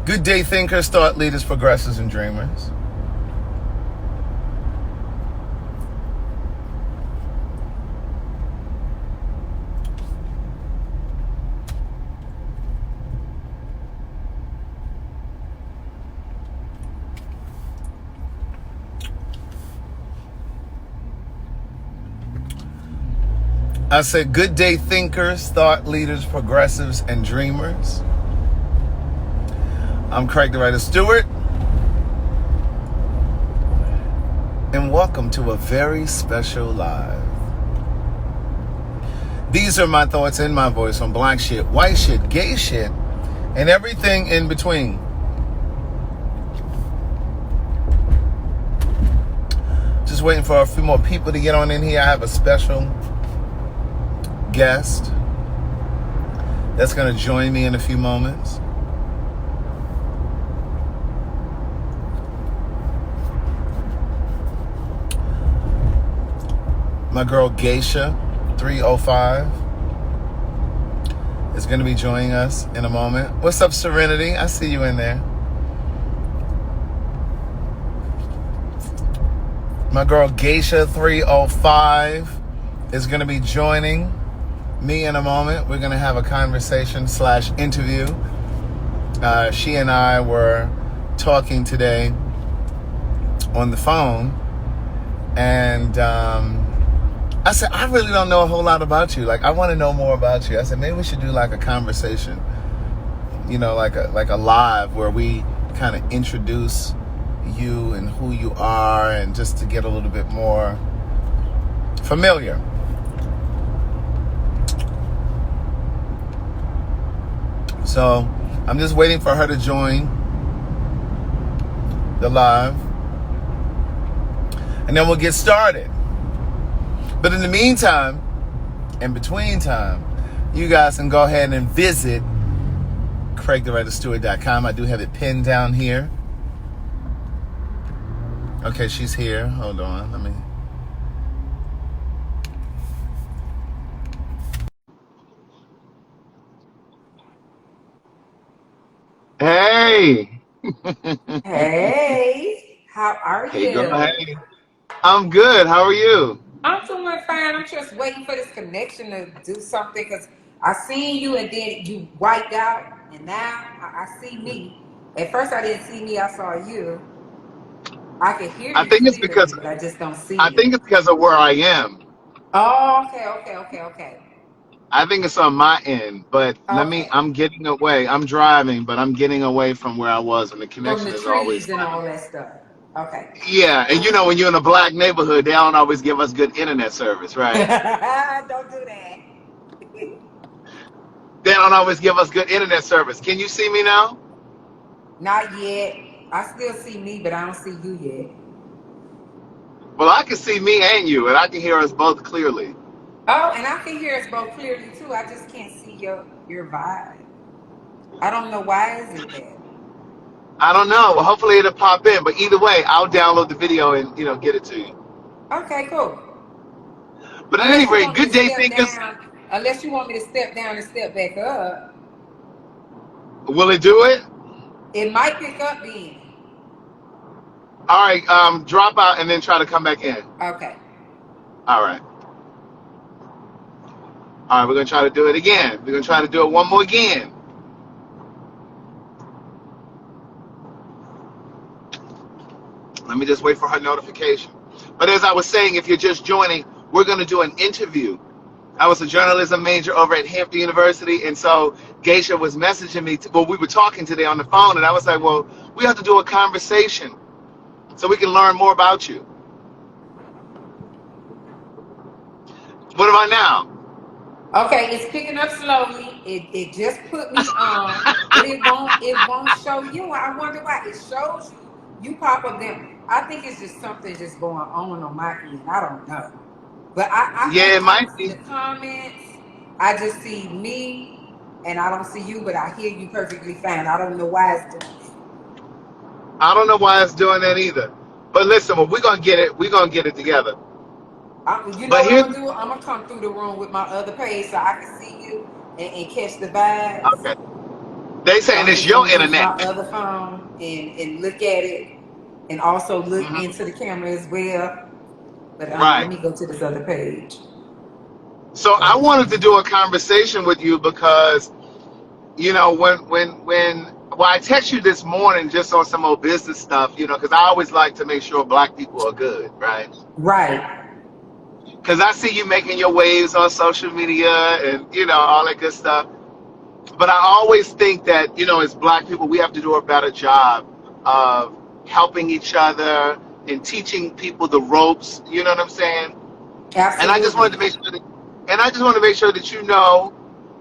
Good day, thinkers, thought leaders, progressives, and dreamers. I said, good day, thinkers, thought leaders, progressives, and dreamers. I'm Craig the Writer Stewart, and welcome to a very special live. These are my thoughts in my voice on black shit, white shit, gay shit, and everything in between. Just waiting for a few more people to get on in here. I have a special guest that's going to join me in a few moments. My girl Geisha 305 is going to be joining us in a moment. What's up, Serenity? I see you in there. My girl Geisha 305 is going to be joining me in a moment. We're going to have a conversation / interview. She and I were talking today on the phone, and I said, I really don't know a whole lot about you. Like, I want to know more about you. I said, maybe we should do like a conversation, like a live where we kind of introduce you and who you are, and just to get a little bit more familiar. So I'm just waiting for her to join the live, and then we'll get started. But in the meantime, in between time, you guys can go ahead and visit CraigTheWriterStewart.com. I do have it pinned down here. Okay, she's here. Hold on. Let me... Hey! Hey, how are Hey, girl. you? Hey. I'm good. How are you? I'm doing fine. I'm just waiting for this connection to do something because I seen you and then you wiped out, and now I see me. At first, I didn't see me. I saw you. I can hear I you think it's because clearly, but I just don't see I you. think it's because of where I am. Oh, okay. I think it's on my end, but Okay. I'm getting away. I'm driving, but I'm getting away from where I was, and the From connection the is always trees and kind all of... that stuff. Okay. Yeah, and when you're in a black neighborhood, they don't always give us good internet service, right? Don't do that. They don't always give us good internet service. Can you see me now? Not yet. I still see me, but I don't see you yet. Well, I can see me and you, and I can hear us both clearly. Oh, and I can hear us both clearly too. I just can't see your vibe. I don't know why is it that. I don't know. Well, hopefully it'll pop in, but either way, I'll download the video and get it to you. Okay, cool. But at any Unless you rate, want me good to day, step thinkers. down, unless you want me to step down and step back up, Will it do it? it might pick up then. All right. Drop out and then try to come back in. Okay. All right. All right. We're gonna try to do it again. We're gonna try to do it one more again. Let me just wait for her notification. But as I was saying, if you're just joining, we're going to do an interview. I was a journalism major over at Hampton University, and so Geisha was messaging me. We were talking today on the phone, and I was like, well, we have to do a conversation so we can learn more about you. What about now? Okay, it's picking up slowly. It just put me on, but it won't show you. I wonder why. It shows you. You pop up there. I think it's just something just going on my end. I don't know. But Yeah, it I might don't see be. the comments. I just see me, and I don't see you, but I hear you perfectly fine. I don't know why it's doing that. I don't know why it's doing that either. But listen, well, we're going to get it. We're going to get it together. You know But what I'm here's... gonna do? I'm gonna come through the room with my other page so I can see you and catch the vibes. Okay. They So saying I'm it's just your gonna use my internet. other phone and look at it, and also look Hmm. into the camera as well. But let Right. me go to this other page. So I Okay. wanted to do a conversation with you because when I text you this morning just on some old business stuff, because I always like to make sure black people are good, right? Right. Because I see you making your waves on social media and all that good stuff. But I always think that as black people, we have to do a better job of helping each other and teaching people the ropes. You know what I'm saying? And I just wanted Absolutely. to make sure that, and I just want to make sure that you know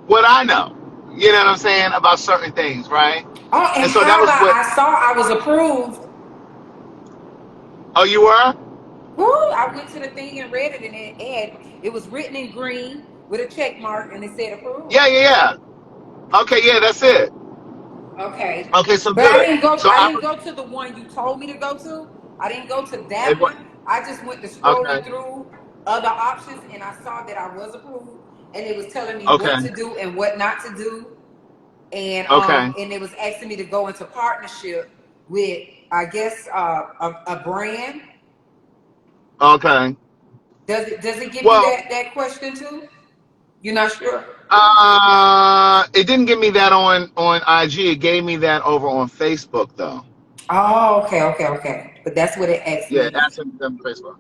what I know. You know what I'm saying about certain things, right? Oh, and And so that how was about what. I saw I was approved. Oh, you were? Woo, I went to the thing and read it, and it was written in green with a check mark, and it said approved. Yeah, yeah, yeah. Okay, yeah, that's it. Okay, Okay, so but I good. didn't go. So I I. didn't go to the one you told me to go to. I didn't go to It, that one. I just went to okay. scrolling through other options, and I saw that I was approved, and it was telling me Okay. what to do and what not to do, Okay. and it was asking me to go into partnership with, I guess, a brand. Okay. Does it give you Well, that question too? You're not sure? it didn't give me that on IG. It gave me that over on Facebook though. Oh, okay, okay, okay. But that's what it asked Yeah, me. that's on Facebook.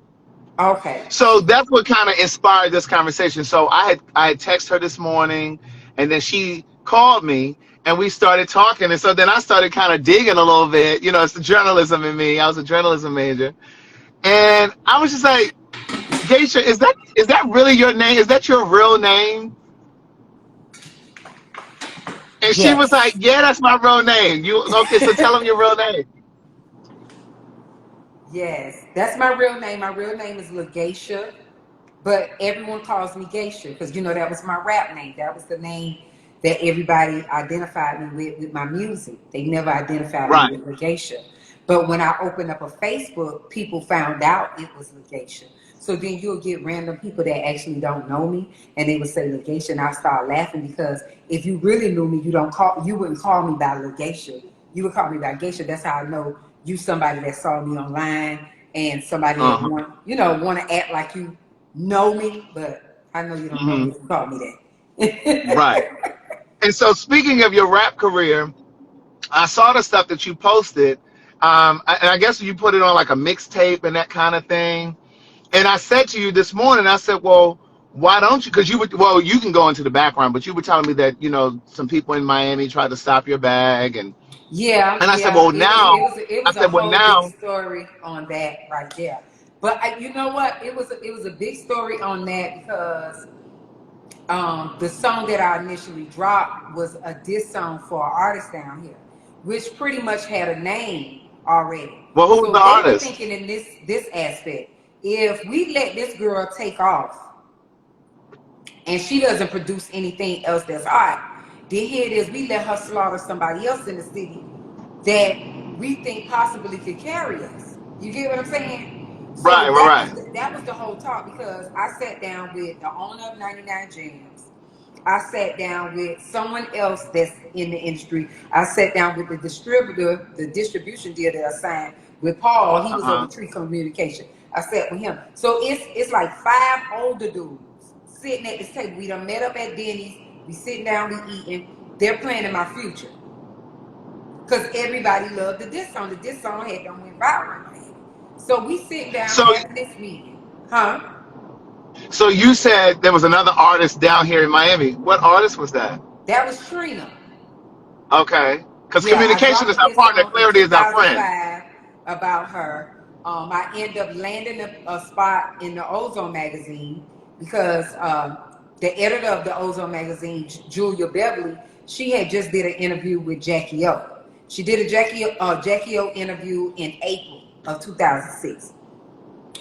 Okay. So that's what kind of inspired this conversation. So I had texted her this morning, and then she called me, and we started talking. And so then I started kind of digging a little bit. It's the journalism in me. I was a journalism major, and I was just like, Geisha, is that really your name? Is that your real name? And she was like, Yes. yeah, that's my real name. You okay? So tell them your real name. Yes. That's my real name. My real name is Geisha, but everyone calls me Geisha because that was my rap name. That was the name that everybody identified me with my music. They never identified me Right. with Geisha. But when I opened up a Facebook, people found out it was Geisha. So then you'll get random people that actually don't know me, and they would say Geisha, and I start laughing because if you really knew me, you wouldn't call me by Geisha. You would call me by Geisha. That's how I know you somebody that saw me online and somebody that Uh-huh. want to act like you know me, but I know you don't know me Hmm. if you call me Right. that. And so speaking of your rap career, I saw the stuff that you posted. And I guess you put it on like a mixtape and that kind of thing. And I said to you this morning, I said, well, why don't you? Because you can go into the background, but you were telling me that, some people in Miami tried to stop your bag. Yeah, And I said, yeah. well, It was it now, was it I was a said, well, whole big now, story on that right there. But you know what? It was a big story on that because the song that I initially dropped was a diss song for an artist down here, which pretty much had a name already. well, who was So the they were artist? thinking in this aspect, if we let this girl take off and she doesn't produce anything else that's hot, then here it is, we let her slaughter somebody else in the city that we think possibly could carry us. You get what I'm saying? Right, So right, right. that was the whole talk because I sat down with the owner of 99 Jams. I sat down with someone else that's in the industry. I sat down with the distributor, the distribution deal that I signed with Paul. He was over Uh-huh. Tree Communication. I sat with him. So it's like five older dudes sitting at this table. We done met up at Denny's. We sitting down, we eating. They're planning my future. Because everybody loved the diss song. The diss song had done went viral in Miami. So we sitting down So, having this meeting. Huh? so you said there was another artist down here in Miami. What artist was that? That was Trina. Okay. Because Yeah, I communication dropped is a our diss partner, song in clarity is our friend. 2005 about her. I end up landing a spot in the Ozone magazine because the editor of the Ozone magazine, Julia Beverly, she had just did an interview with Jackie O. She did a Jackie O interview in April of 2006.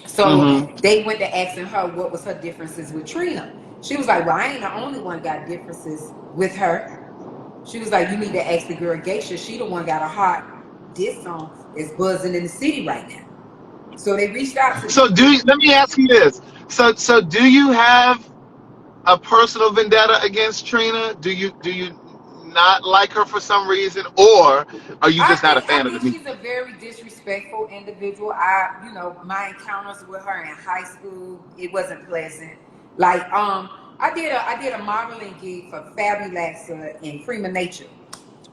So Mm-hmm. they went to asking her what was her differences with Trina. She was like, "Well, I ain't the only one got differences with her." She was like, "You need to ask the girl Geisha. She the one got a hot diss song that's buzzing in the city right now." So they reached out to me. Let me ask you this. So do you have a personal vendetta against Trina? Do you not like her for some reason, or are you just not a I fan of the think she's music? a very disrespectful individual. My encounters with her in high school, it wasn't pleasant. Like, I did a modeling gig for Fabulous in Prima Nature.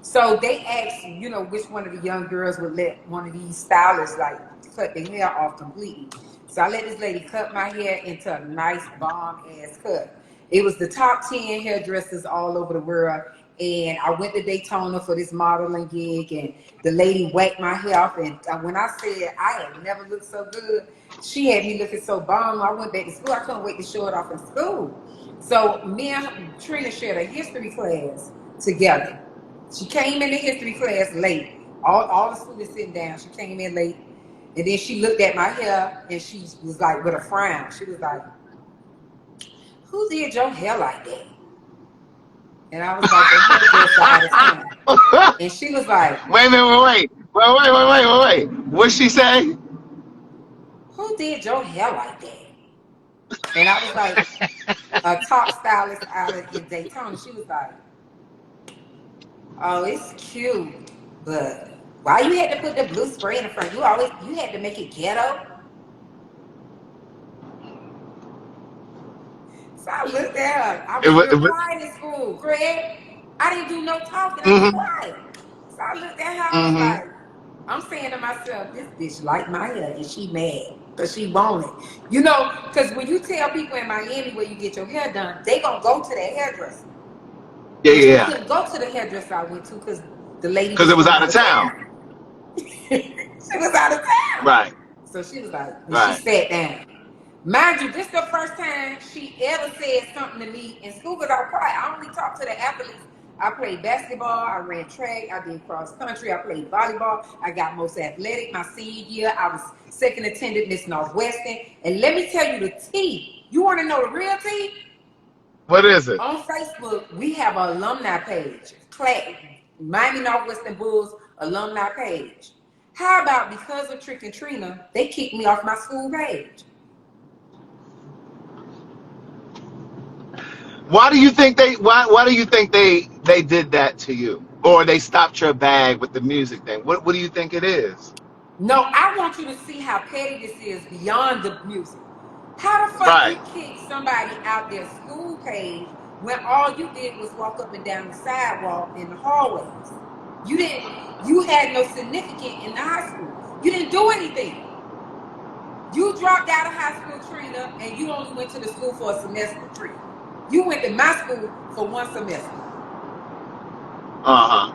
So they asked, which one of the young girls would let one of these stylists like cut their hair off completely. So I let this lady cut my hair into a nice bomb ass cut. It was the top 10 hairdressers all over the world. And I went to Daytona for this modeling gig, and the lady whacked my hair off. And when I said I had never looked so good, she had me looking so bomb. I went back to school. I couldn't wait to show it off in school. So me and Trina shared a history class together. She came in the history class late. All the students sitting down. She came in late. And then she looked at my hair and she was like, with a frown, she was like, "Who did your hair like that?" And I was like, "The hairdresser out of town." And she was like, Wait a minute, wait. What'd she say? "Who did your hair like that?" And I was like, "A top stylist out of in Daytona." She was like, "Oh, it's cute, but why you had to put the blue spray in the front? You had to make it ghetto." So I looked at her. I It was was, real quiet in school, Craig. I didn't do no talking. I was mm-hmm, quiet. So I looked at her. I was mm-hmm. like, I'm saying to myself, this bitch like my hair and she mad because she want it. Because when you tell people in Miami where you get your hair done, they gonna go to that hairdresser. Yeah, But yeah, she yeah. couldn't go to the hairdresser I went to because the lady Because was it was from out out of of town. town. She was out of town. Right, So she was like, and she right. sat down. Mind you, this is the first time she ever said something to me in school because I was quiet. I only talked to the athletes. I played basketball, I ran track, I did cross country, I played volleyball, I got most athletic my senior year. I was second attended Miss Northwestern. And let me tell you the tea. You want to know the real tea? What is it? On Facebook, we have an alumni page, Miami Northwestern Bulls alumni page. How about because of Trick and Trina, they kicked me off my school page? Why do you think why do you think they did that to you? Or they stopped your bag with the music thing? What do you think it is? No, I want you to see how petty this is beyond the music. How the fuck Right. you kick somebody out their school page when all you did was walk up and down the sidewalk in the hallways? You had no significance in the high school. You didn't do anything. You dropped out of high school, Trina, and you only went to the school for a semester, Trina. You went to my school for one semester. Uh-huh.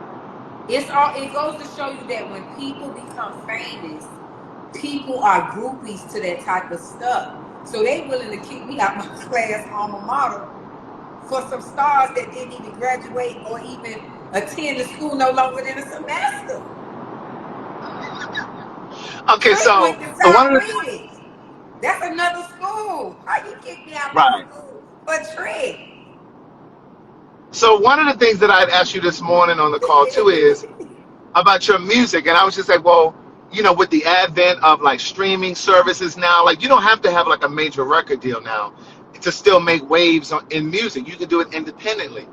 It goes to show you that when people become famous, people are groupies to that type of stuff. So they willing to kick me out my class alma mater for some stars that didn't even graduate or even attend the school no longer than a semester. Okay, Trick so went to one South of the Reading. That's another school. How you kick me out my right. school for Trick? So one of the things that I'd asked you this morning on the call too is about your music, and I was just like, well, with the advent of like streaming services now, like you don't have to have like a major record deal now to still make waves in music. You can do it independently.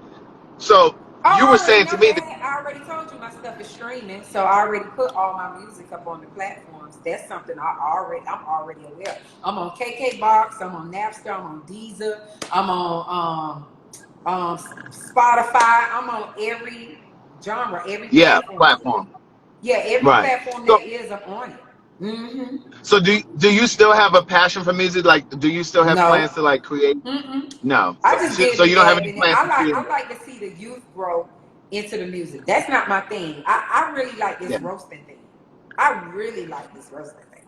So Oh, you I were already saying know to me that that. I already told you my stuff is streaming, so I already put all my music up on the platforms. That's something I'm already aware. I'm on KK Box, I'm on Napster, I'm on Deezer, I'm on Spotify, I'm on every genre, every yeah, platform. platform. Yeah, every Right. platform So there is, I'm on it. Mm-hmm. so do you still have a passion for music? Like, do you still have No. plans to like create? Mm-mm. No. I So just did so the you don't have any dabbing. plans to create? I like to see the youth grow into the music. That's not my thing. I really like this Yeah. roasting thing. I really like this roasting thing.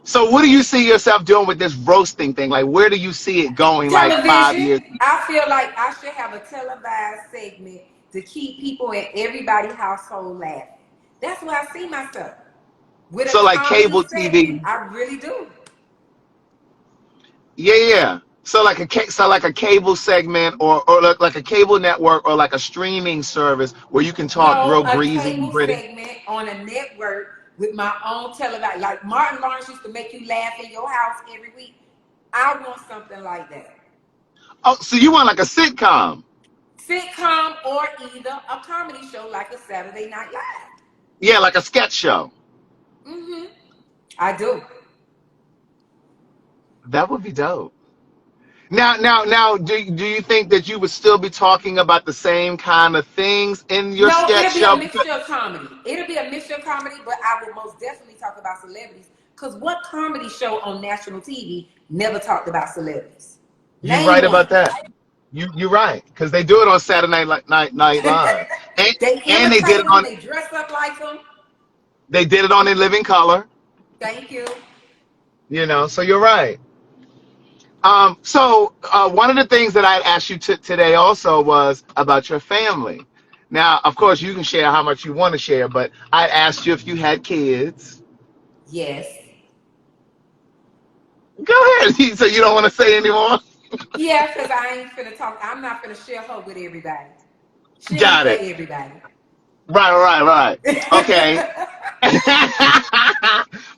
So what do you see yourself doing with this roasting thing? Like, where do you see it going? Like 5 years? Television. I feel like I should have a televised segment to keep people in everybody's household laughing. That's where I see myself. With a So like comedy cable segment. TV? I really do. Yeah, yeah. So like a cable segment, or like a cable network, or like a streaming service where you can talk No, real a breezy and cable gritty. segment on a network with my own television. Like Martin Lawrence used to make you laugh in your house every week. I want something like that. Oh, so you want like a sitcom? sitcom or either a comedy show like a Saturday Night Live. Yeah, like a sketch show. Mm-hmm. I do. That would be dope. Now, do you think that you would still be talking about the same kind of things in your No, sketch it'll be a show? Because mixture of comedy. It'll be a mixture of comedy, but I will most definitely talk about celebrities. Because what comedy show on national TV never talked about celebrities? you're Name right one. about that. You're right because they do it on Saturday Night Live, They and they did imitate it them. on They dress up like them. In Living Color. Thank you. So you're right. One of the things that I asked you today also was about your family. Now, of course, you can share how much you want to share, but I asked you if you had kids. Yes. Go ahead. So you don't want to say anymore? Yeah, because I ain't finna talk. I'm not finna share her with everybody. She ain't Got for it. everybody. Right. Okay.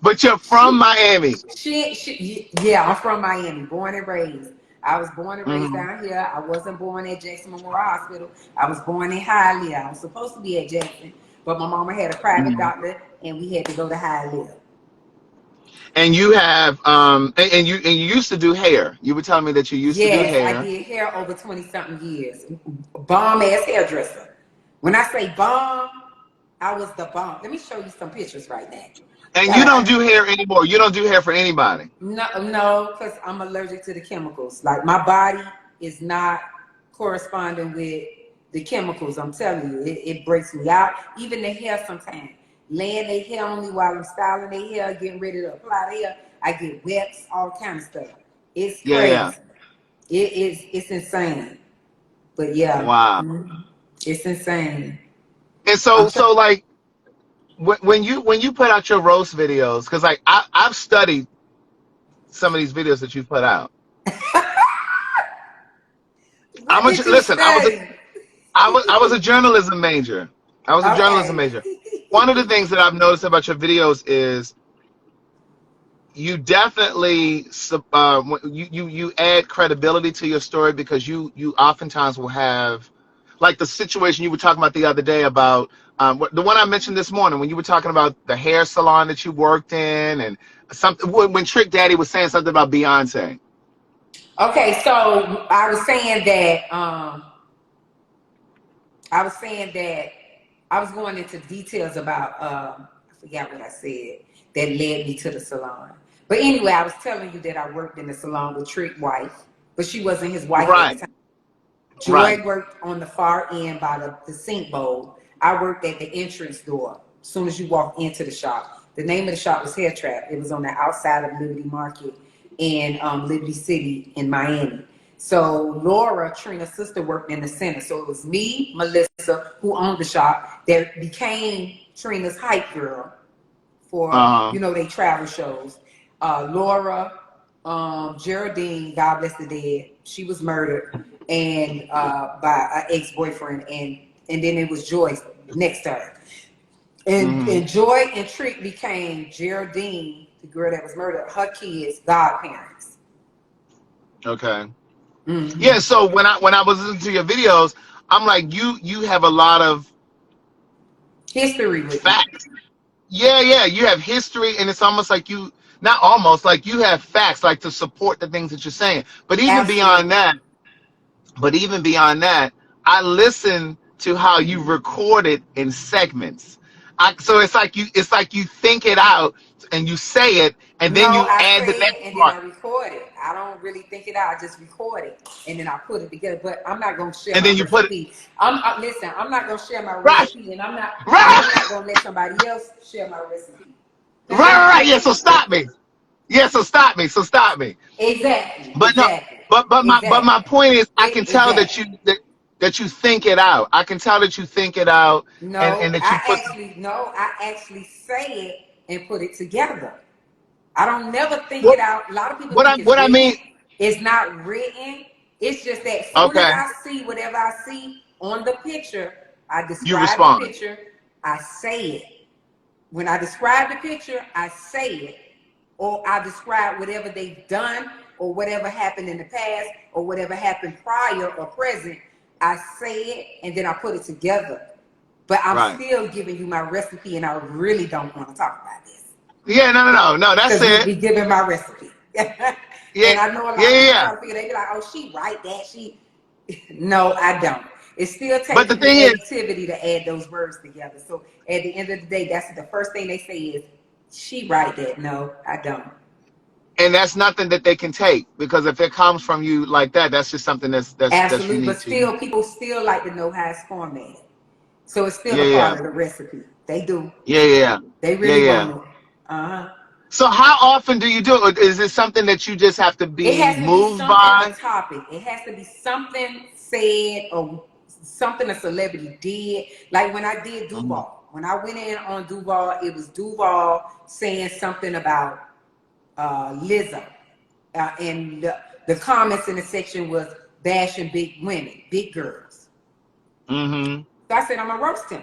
But you're from Miami. Yeah, I'm from Miami, born and raised. I was born and raised Hmm. down here. I wasn't born at Jackson Memorial Hospital. I was born in Hialeah. I was supposed to be at Jackson, but my mama had a private Hmm. doctor, and we had to go to Hialeah. And you have and you used to do hair. You were telling me that you used to do Yes, I hair. did hair over 20 something years. Bomb ass hairdresser. When I say bomb, I was the bomb. Let me show you some pictures right now. And you don't God. do hair anymore. You don't do hair for anybody. No, because I'm allergic to the chemicals. Like my body is not corresponding with the chemicals. I'm telling you, it breaks me out. Even the hair sometimes. Laying their hair on me while I'm styling their hair, getting ready to apply their hair. I get wets, all kind of stuff. It's Yeah, yeah. crazy. It's insane. But yeah, Wow. it's insane. And I'm trying. so like when you put out your roast videos, because like I've studied some of these videos that you put out. What did you Listen. study? I was a journalism major. I was a journalism Okay. major. One of the things that I've noticed about your videos is you definitely you add credibility to your story because you oftentimes will have like the situation you were talking about the other day about the one I mentioned this morning when you were talking about the hair salon that you worked in and something when Trick Daddy was saying something about Beyonce. Okay, so I was saying that I was saying that I was going into details about I forgot what I said that led me to the salon. But anyway, I was telling you that I worked in the salon with Trick wife, but she wasn't his wife at the Right, time. right. Joy worked on the far end by the sink bowl. I worked at the entrance door. As soon as you walk into the shop, the name of the shop was Hair Trap. It was on the outside of Liberty Market in Liberty City in Miami. So Laura, Trina's sister, worked in the center. So it was me, Melissa, who owned the shop, that became Trina's hype girl for Uh-huh. they travel shows. Laura, Geraldine, God bless the dead, she was murdered and by an ex-boyfriend, and then it was Joyce next to her, Hmm. and Joy and Trick became Geraldine, the girl that was murdered, her kids' godparents. Okay. Yeah, Hmm. so when I was listening to your videos, I'm like you have a lot of History with me. facts. Yeah, you have history, and it's almost like not almost like you have facts, like to support the things that you're saying. Absolutely. But even beyond that, I listen to how you record it in segments. So it's like you think it out and you say it, and No, then you I add the say it next and then part, I record it. I don't really think it out. I just record it and then I put it together. But I'm not gonna share and my then you put it recipe. Listen. I'm not gonna share my right, recipe, and I'm right, not gonna let somebody else share my recipe. right. Yeah, so stop me. Yeah, so stop me. So stop me. Exactly. But no, but my Exactly. point is, I can tell that Exactly. that you think it out. I can tell that you think it out, and No, that you put. I actually say it and put it together. I don't never think what it out. A lot of people what I think it's what I written. mean. It's not written. It's just that as soon as Okay, I see whatever I see on the picture, I you describe the respond. picture, I say it. When I describe the picture, I say it. Or I describe whatever they've done or whatever happened in the past or whatever happened prior or present. I say it and then I put it together. But I'm Right. still giving you my recipe, and I really don't want to talk about this Yeah, no, that's because you it. be giving my recipe. Yeah, And I know a yeah, lot of yeah, people yeah. try to figure, they be like, oh, she write that. No, I don't. It still But takes the thing is, creativity to add those words together. So at the end of the day, that's the first thing they say is, she write that. No, I don't. and that's nothing that they can take, because if it comes from you like that, that's just something that's Absolutely. But unique to you. still, people still like to know how it's formatted. So it's still Yeah, a yeah, part of the recipe. They do. yeah, yeah, They yeah, really yeah. want it. Uh-huh. So how often do you do it? Is it something that you just have to It be has to be moved something, a by? topic. It has to be something said or something a celebrity did. Like when I did Mhm. Duval. When I went in on Duval, it was Duval saying something about Lizzo. And the comments in the section was bashing big women, big girls. Mhm. So I said, I'm going to roast him.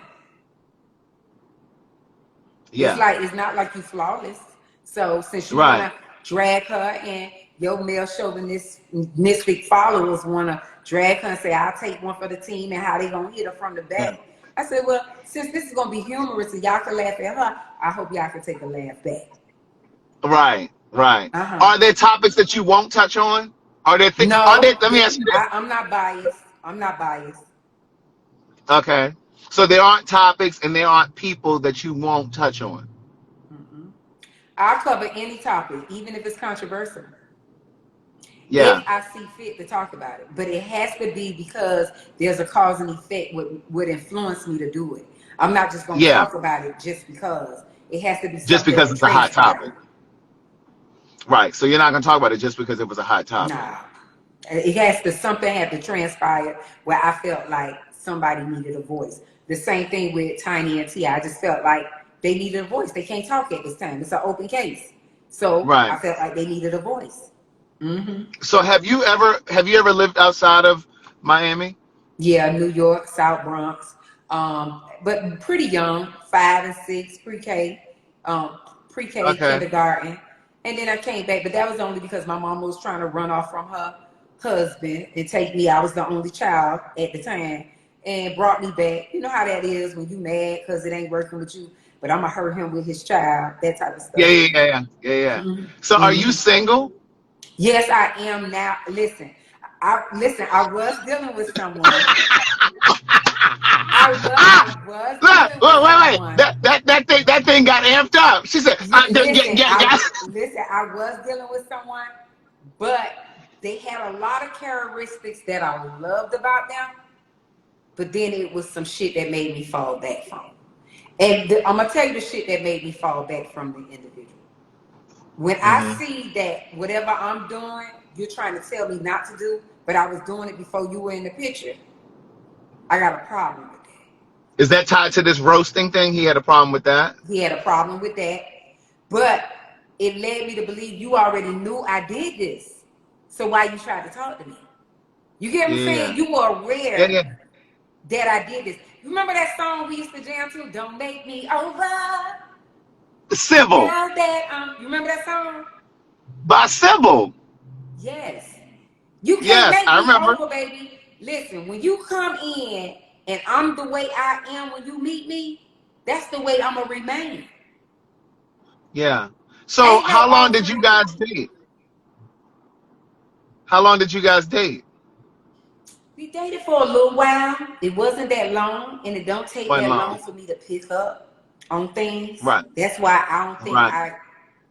Yeah. It's not like you flawless. So since you want Right. to drag her and your male chauvinistic followers want to drag her and say, I'll take one for the team and how they going to hit her from the Yeah. back. I said, well, since this is going to be humorous and y'all can laugh at her, I hope y'all can take a laugh back. Right. Right. Uh-huh. Are there topics that you won't touch on? Are there things? Are there? No, Let me ask you this. I'm not biased. I'm not biased. Okay. So there aren't topics and there aren't people that you won't touch on. Mm-mm. I'll cover any topic, even if it's controversial, if Yeah. I see fit to talk about it. But it has to be because there's a cause and effect would influence me to do it. I'm not just going to Yeah. talk about it just because. It has to be Just something because that it's a hot topic. transpired. Right. So you're not going to talk about it just because it was a hot topic. Nah. It has to, something had to transpire where I felt like somebody needed a voice. The same thing with Tiny and T. I just felt like they needed a voice. They can't talk at this time. It's an open case. So I Right. felt like they needed a voice. Mm-hmm. So have you ever lived outside of Miami? Yeah, New York, South Bronx. But pretty young, 5 and 6, pre-K, Okay. kindergarten. And then I came back, but that was only because my mom was trying to run off from her husband and take me. I was the only child at the time and brought me back. You know how that is when you mad because it ain't working with you, but I'm going to hurt him with his child, that type of Yeah, stuff. yeah, yeah, yeah, yeah, yeah. So are you Mm-hmm. single? Yes, I am now. I was dealing with someone. Ah, I was look, dealing with wait, wait, wait. someone. That thing got amped up. She said, I was dealing with someone, but they had a lot of characteristics that I loved about them. But then it was some shit that made me fall back from. And I'm gonna tell you the shit that made me fall back from the individual. When I hmm see that whatever I'm doing, you're trying to tell me not to do, but I was doing it before you were in the picture, I got a problem with that. Is that tied to this roasting thing? He had a problem with that? He had a problem with that. But it led me to believe you already knew I did this. So why you tried to talk to me? You get what I'm Yeah. saying? You were Yeah, aware yeah. that I did this. You remember that song we used to jam to? Don't make me over. Civil. Now that you remember that song? By civil. Yes. You can't Yes, make I me remember. over, baby. Listen, when you come in and I'm the way I am when you meet me, that's the way I'm gonna remain. Yeah. So Ain't no how long did you altering. guys date? How long did you guys date? We dated for a little while. It wasn't that long, and it don't take One that long. long for me to pick up on things. Right. That's why I don't think Right.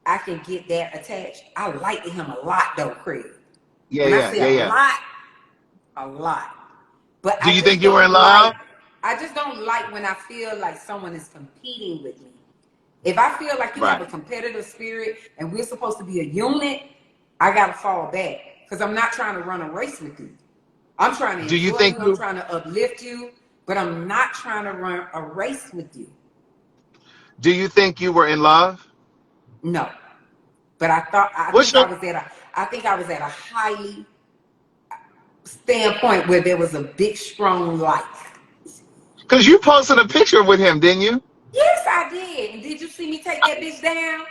I can get that attached. I liked him a lot though, Craig. Yeah, When I yeah, say yeah, yeah. a lot. But Do you think you were in like love? I just don't like when I feel like someone is competing with me. If I feel like you have Right. a competitive spirit and we're supposed to be a unit, I gotta fall back because I'm not trying to run a race with you. I'm trying to Do you enjoy think you. I'm you trying to uplift you, but I'm not trying to run a race with you. do you think you were in love? No, but I What's think your I think I was at a highly standpoint where there was a big, strong light. because you posted a picture with him, didn't you? Yes, I did. And did you see me take that bitch down?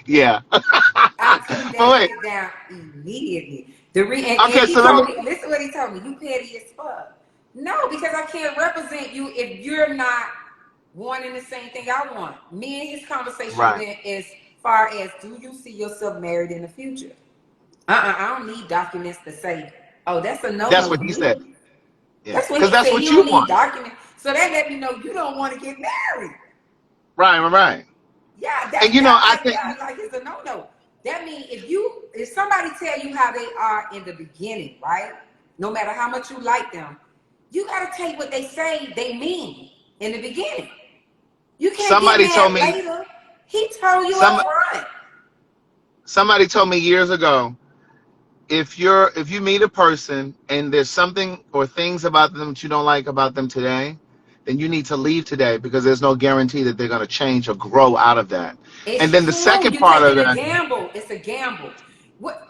Yeah. I took But that wait. shit down immediately. And Okay, he so let me. told me, listen what he told me, you petty as fuck. No, because I can't represent you if you're not wanting the same thing I want. Me and his conversation Right. went as far as, do you see yourself married in the future? I don't need documents to say, oh, that's a That's no-no what to he said. me. Yeah. That's what Because he that's said. You what you don't need want. documents. So that let me know you don't want to get married. Right. Right. Right. Yeah, And that's you know, that I right think. there. Like it's a no-no. That means if somebody tell you how they are in the beginning, right? No matter how much you like them, you gotta take what they say they mean in the beginning. You can't get Somebody told mad me. later. He told you Some up front. somebody told me years ago, if you meet a person and there's something or things about them that you don't like about them today, then you need to leave today because there's no guarantee that they're going to change or grow out of that. And It's then the true. second You're part of taking a that, gamble. It's a gamble.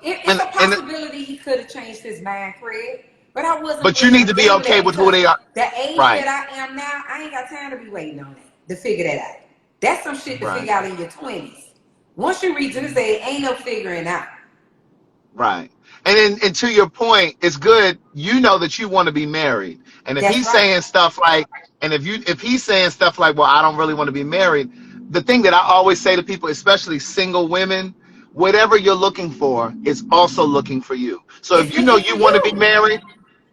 It's and a and possibility he could have changed his mind, Craig. But I wasn't but you willing need to to be gamble okay that with who because they are. the age that Right. I am now, I ain't got time to be waiting on that to figure that out. That's some shit to Right. figure out in your 20s. Once you reach this age, ain't no figuring out. Right. And to your point, it's good. You know that you want to be married. And if That's he's right. saying stuff like, and if he's saying stuff like, well, I don't really want to be married, the thing that I always say to people, especially single women, whatever you're looking for is also looking for you. So It's if you know looking for you want to be you. married,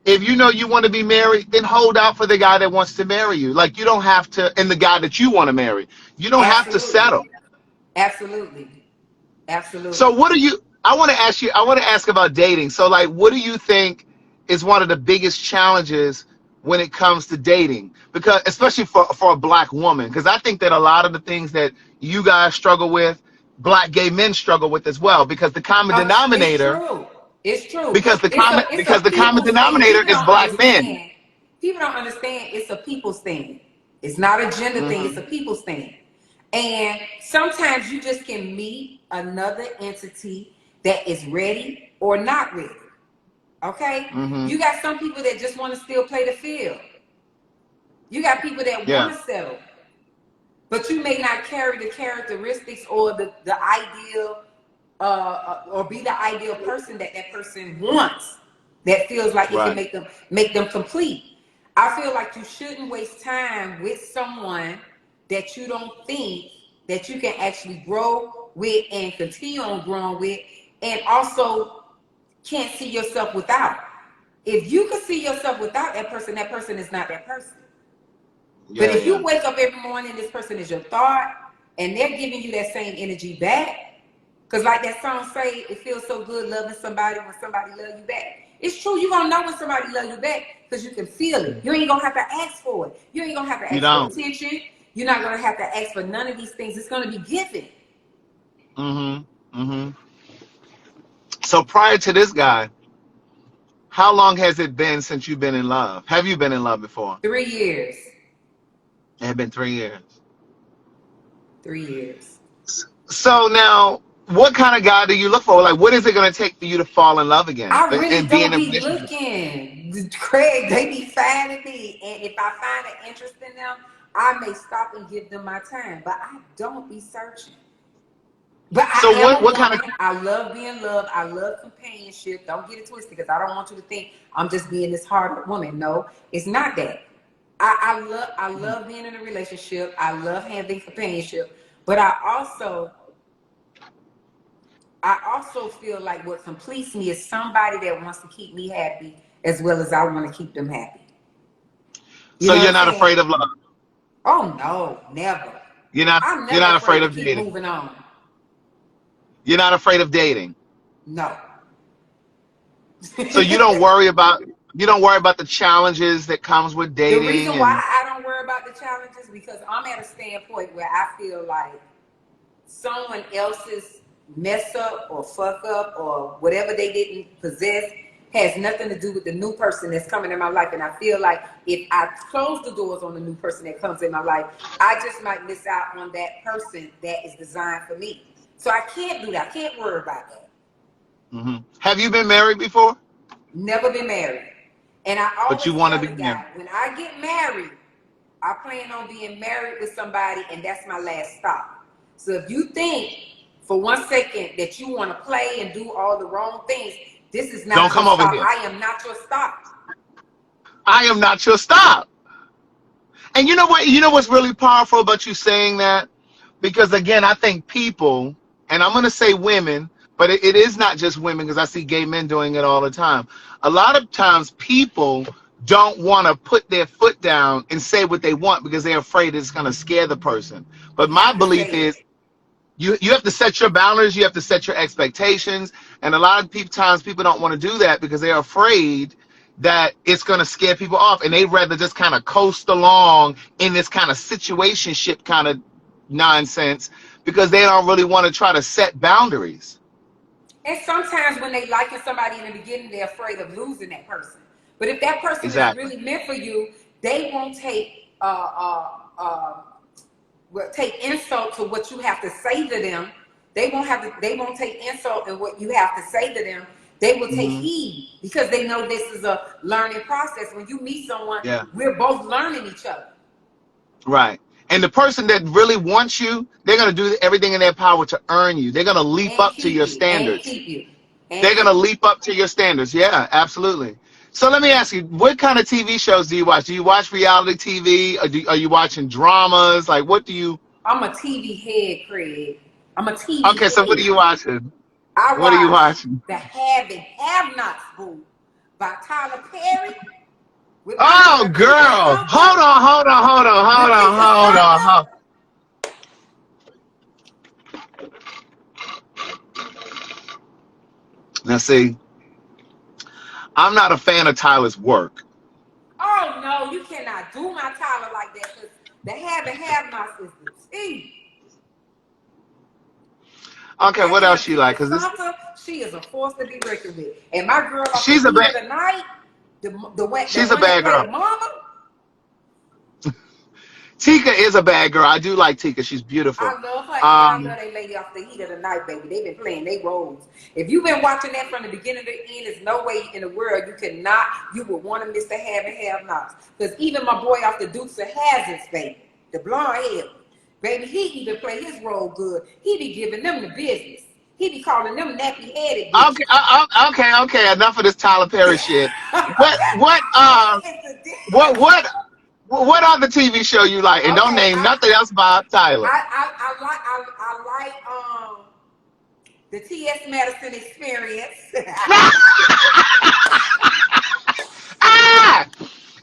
if you know you want to be married, then hold out for the guy that wants to marry you. Like you don't have to, and the guy that you want to marry, you don't have to Absolutely. settle. Absolutely. So Absolutely. what do you I want to ask you I want to ask about dating. So like what do you think is one of the biggest challenges when it comes to dating? Because especially for a black woman, because I think that a lot of the things that you guys struggle with, black gay men struggle with as well because the common It's denominator true. It's true. because It's a the common people's thing. denominator People is don't black men. understand. People don't understand it's a people's thing. It's not a gender thing, it's Mhm. a people's thing. And sometimes you just can meet another entity that is ready or not ready. Okay? Mhm. You got some people that just want to still play the field. You got people that Yeah. want to settle, but you may not carry the characteristics or the ideal or be the ideal person that that person wants, that feels like it can Right. make them complete. I feel like you shouldn't waste time with someone that you don't think that you can actually grow with and continue on growing with, and also can't see yourself without. If you can see yourself without that person is not that person. But Yeah, if yeah. you wake up every morning, this person is your thought, and they're giving you that same energy back, because like that song say, it feels so good loving somebody when somebody love you back. It's true. You're going to know when somebody love you back because you can feel it. You ain't going to have to ask for it. You ain't going to have to You ask for don't. attention. You're not going to have to ask for none of these things. It's going to be given. Mhm. Mhm. So prior to this guy, how long has it been since you've been in love? Have you been in love before? 3 years. It had been 3 years. 3 years. So now, what kind of guy do you look for? Like, what is it going to take for you to fall in love again I really and be in don't a be relationship? looking. Craig, they be finding me. And if I find an interest in them, I may stop and give them my time. But I don't be searching. But I So am a what kind of woman. I love being loved. I love companionship. Don't get it twisted because I don't want you to think I'm just being this hard woman. No, it's not that. I love being in a relationship. I love having companionship. But I also feel like what completes me is somebody that wants to keep me happy as well as I want to keep them happy. You so know what you're I'm not saying? afraid of love? Oh no, never. I'm You're never not afraid afraid to of keep dating. moving on. You're not afraid of dating. No. So you don't worry about the challenges that comes with The dating reason why and I don't worry about the challenges because I'm at a standpoint where I feel like someone else's mess up or fuck up or whatever they didn't possess has nothing to do with the new person that's coming in my life. And I feel like if I close the doors on the new person that comes in my life, I just might miss out on that person that is designed for me. So I can't do that. I can't worry about that. Mhm. Have you been married before? Never been married. And I But you always want to tell be the married. guy, when I get married, I plan on being married with somebody, and that's my last stop. So if you think for 1 second that you want to play and do all the wrong things, this is Don't not your come over stop. here. I am not your stop. I am not your stop. And you know what? You know what's really powerful about you saying that? Because again, I think people, and I'm going to say women, but it is not just women because I see gay men doing it all the time. A lot of times people don't want to put their foot down and say what they want because they're afraid it's going to scare the person. But You my have to belief say is it. you have to set your boundaries, you have to set your expectations, and a lot of times people don't want to do that because they're afraid that it's going to scare people off, and they'd rather just kind of coast along in this kind of situationship kind of nonsense because they don't really want to try to set boundaries. And sometimes when they liking somebody in the beginning, they're afraid of losing that person. But if that person is Exactly. really meant for you, they won't take insult to what you have to say to them. They won't take insult in what you have to say to them. They will take Hmm. heed because they know this is a learning process. When you meet someone, Yeah. we're both learning each other. Right. And the person that really wants you, they're going to do everything in their power to earn you. They're going to leap And up to keep your you. And standards. keep you. And They're going keep to you. leap up to your standards. Yeah, absolutely. So let me ask you, what kind of TV shows do you watch? Do you watch reality TV? Or are you watching dramas? Like, what do you? I'm a TV head, Craig. I'm a TV Okay, so what are head. you watching? I What are you watch watching? The Have and Have Nots Boo by Tyler Perry with my Oh, girl Tika girl. Sumpter. Hold on, Lakeisha hold on, Sumpter. hold on. Now, see, I'm not a fan of Tyler's work. Oh no, you cannot do my Tyler like that because the Have and Have Nots is the T. Okay, That what girl else you like? Tika Because this, Sumpter, she is a force to be reckoned with. And my girl off the she's a heat bad, of the night, the she's a one that bad played girl. the mama, Tika is a bad girl. I do like Tika. She's beautiful. I love her and I love Um, that lady off the heat of the night, baby. They've been playing their roles. If you've been watching that from the beginning to the end, there's no way in the world you would want to miss the Have and Have Nots. Because even my boy off the Dukes of Hazzards, baby, the blonde hair, baby, he even play his role good. He be giving them the business. He be calling them nappy headed okay, bitches. okay. Enough of this Tyler Perry shit. What, what, uh, It's a, what, what, what other TV show you like? And don't okay, name nothing else by Tyler. I like the T.S. Madison Experience. Ah!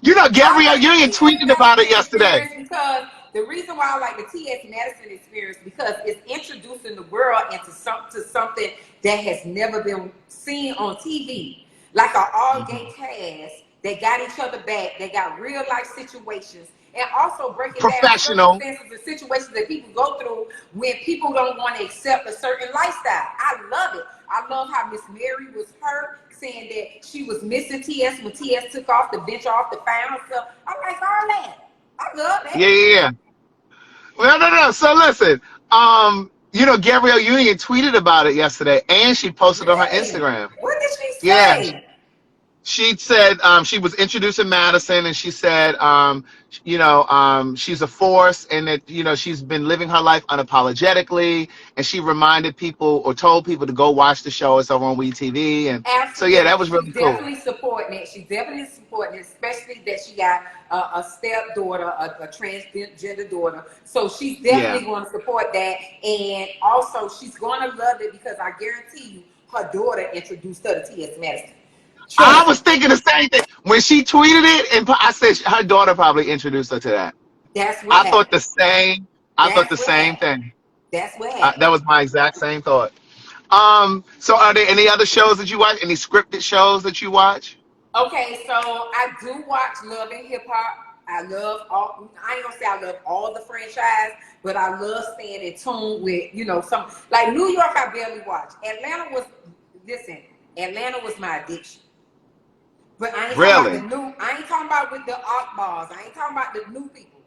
You know, I Gabrielle, like you the ain't T.S. tweeting about it Madison yesterday. experience because the reason why I like the T.S. Madison experience because it's introducing the world into something that has never been seen on TV. Like an all gay Mhm. cast, they got each other back, they got real life situations, and also breaking down Professional. circumstances and situations that people go through when people don't want to accept a certain lifestyle. I love it. I love how Miss Mary was hurt, saying that she was missing TS when TS took off the venture off the found stuff. I like all that. I love Yeah, that. yeah, yeah. Well, no. So listen, Gabrielle Union tweeted about it yesterday, and she posted on her Really? Instagram. What did she Yeah, say? she said she was introducing Madison, and she said, she's a force, and that she's been living her life unapologetically, and she reminded people or told people to go watch the show. It's over on WeTV, and so yeah, that Absolutely. was She's really cool. definitely supporting it. She's definitely supporting it, especially that she got a stepdaughter, a transgender daughter. So she's Yeah, definitely going to support that. And also, she's going to love it because I guarantee you, her daughter introduced her to T.S. Madison. I Trust was me. thinking the same thing when she tweeted it, and I said her daughter probably introduced her to that. That's what I thought happened. the same. I thought That's the what same happened. thing. That's what happened. That was my exact same thought. So are there any other shows that you watch? Any scripted shows that you watch? Okay, so I do watch Love and Hip Hop. I love all. I ain't gonna say I love all the franchise, but I love staying in tune with some like New York. I barely watch. Atlanta was listen. Atlanta was my addiction. But I ain't talking about the Really? new. I ain't talking about with the Akbars. I ain't talking about the new people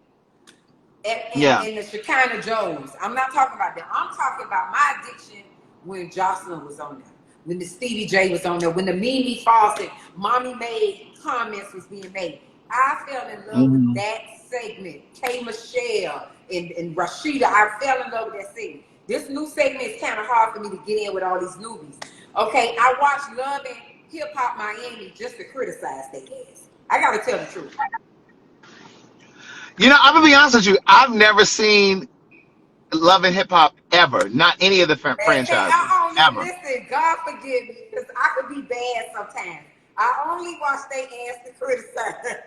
Yeah. and the Shekinah Joes. I'm not talking about that. I'm talking about my addiction when Jocelyn was on there, when the Stevie J was on there, when the Mimi Fawcett, Mommy Made comments was being made. I fell in love with Hmm. that segment. K. Michelle and Rashida, I fell in love with that segment. This new segment is kind of hard for me to get in with all these newbies. Okay, I watched Love and Hip Hop Miami just to criticize their ass. I gotta tell the truth. I'm gonna be honest with you. I've never seen Love and Hip Hop ever. Not any of the Listen, franchises ever. listen, God forgive me, because I could be bad sometimes. I only watch their ass to criticize.